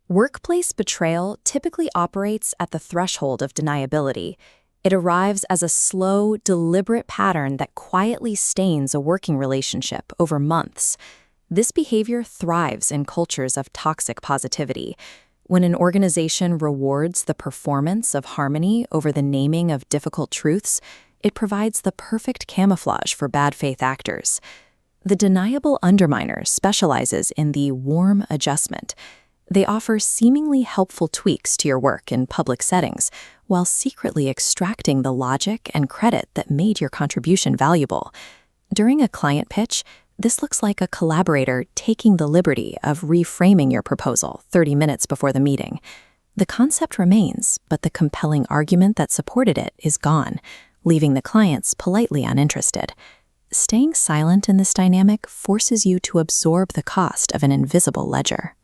Workplace betrayal typically operates at the threshold of deniability. It arrives as a slow, deliberate pattern that quietly stains a working relationship over months. This behavior thrives in cultures of toxic positivity. When an organization rewards the performance of harmony over the naming of difficult truths, it provides the perfect camouflage for bad faith actors. The deniable underminer specializes in the warm adjustment. They offer seemingly helpful tweaks to your work in public settings, while secretly extracting the logic and credit that made your contribution valuable. During a client pitch, this looks like a collaborator taking the liberty of reframing your proposal 30 minutes before the meeting. The concept remains, but the compelling argument that supported it is gone, leaving the clients politely uninterested. Staying silent in this dynamic forces you to absorb the cost of an invisible ledger.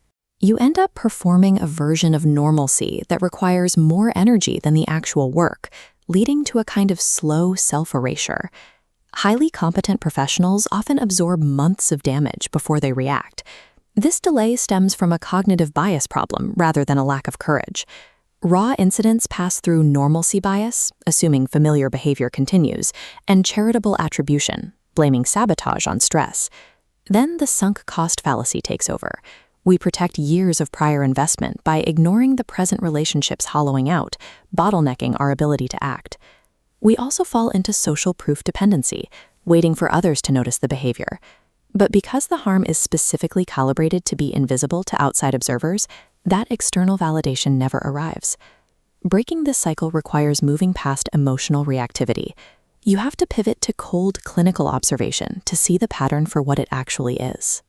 You end up performing a version of normalcy that requires more energy than the actual work, leading to a kind of slow self-erasure. Highly competent professionals often absorb months of damage before they react. This delay stems from a cognitive bias problem rather than a lack of courage. Raw incidents pass through normalcy bias, assuming familiar behavior continues, and charitable attribution, blaming sabotage on stress. Then the sunk cost fallacy takes over. We protect years of prior investment by ignoring the present relationships hollowing out, bottlenecking our ability to act. We also fall into social proof dependency, waiting for others to notice the behavior. But because the harm is specifically calibrated to be invisible to outside observers, that external validation never arrives. Breaking this cycle requires moving past emotional reactivity. You have to pivot to cold clinical observation to see the pattern for what it actually is.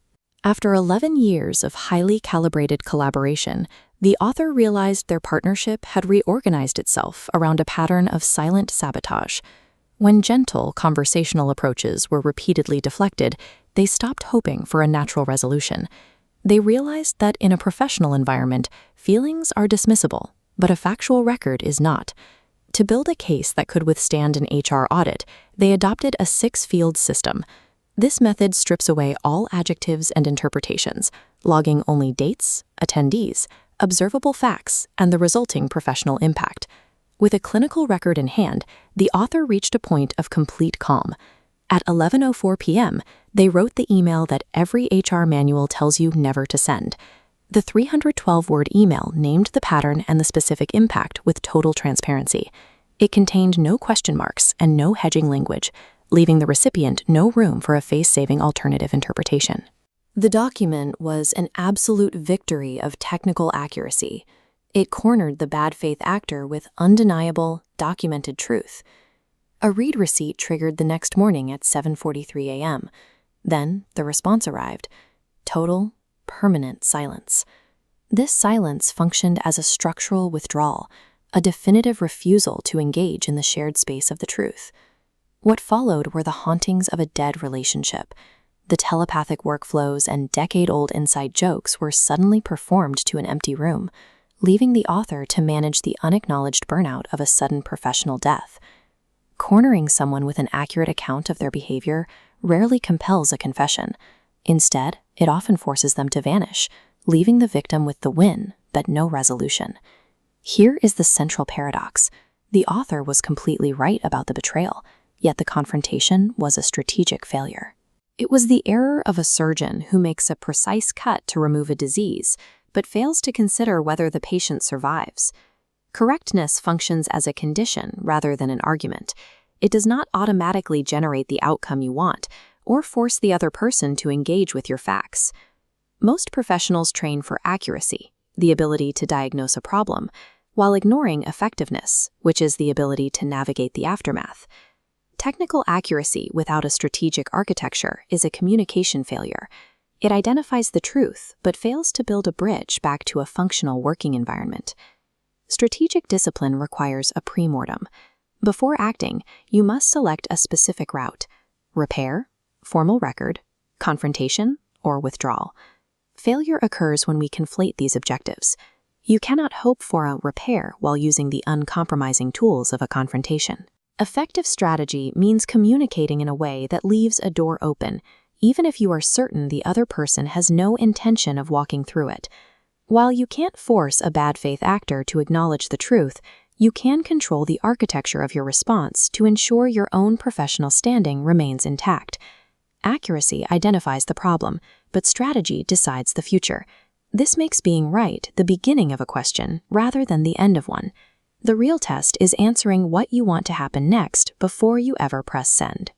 After 11 years of highly calibrated collaboration, the author realized their partnership had reorganized itself around a pattern of silent sabotage. When gentle conversational approaches were repeatedly deflected, they stopped hoping for a natural resolution. They realized that in a professional environment, feelings are dismissible, but a factual record is not. To build a case that could withstand an HR audit, they adopted a 6-field system. This method strips away all adjectives and interpretations, logging only dates, attendees, observable facts, and the resulting professional impact. With a clinical record in hand, the author reached a point of complete calm. At 11:04 p.m., they wrote the email that every HR manual tells you never to send. The 312-word email named the pattern and the specific impact with total transparency. It contained no question marks and no hedging language, leaving the recipient no room for a face-saving alternative interpretation. The document was an absolute victory of technical accuracy. It cornered the bad faith actor with undeniable, documented truth. A read receipt triggered the next morning at 7:43 a.m. Then the response arrived: total, permanent silence. This silence functioned as a structural withdrawal, a definitive refusal to engage in the shared space of the truth. What followed were the hauntings of a dead relationship. The telepathic workflows and decade-old inside jokes were suddenly performed to an empty room, leaving the author to manage the unacknowledged burnout of a sudden professional death. Cornering someone with an accurate account of their behavior rarely compels a confession. Instead, it often forces them to vanish, leaving the victim with the win, but no resolution. Here is the central paradox. The author was completely right about the betrayal, yet the confrontation was a strategic failure. It was the error of a surgeon who makes a precise cut to remove a disease, but fails to consider whether the patient survives. Correctness functions as a condition rather than an argument. It does not automatically generate the outcome you want, or force the other person to engage with your facts. Most professionals train for accuracy, the ability to diagnose a problem, while ignoring effectiveness, which is the ability to navigate the aftermath. Technical accuracy without a strategic architecture is a communication failure. It identifies the truth, but fails to build a bridge back to a functional working environment. Strategic discipline requires a pre-mortem. Before acting, you must select a specific route: repair, formal record, confrontation, or withdrawal. Failure occurs when we conflate these objectives. You cannot hope for a repair while using the uncompromising tools of a confrontation. Effective strategy means communicating in a way that leaves a door open, even if you are certain the other person has no intention of walking through it. While you can't force a bad faith actor to acknowledge the truth, you can control the architecture of your response to ensure your own professional standing remains intact. Accuracy identifies the problem, but strategy decides the future. This makes being right the beginning of a question rather than the end of one. The real test is answering what you want to happen next before you ever press send.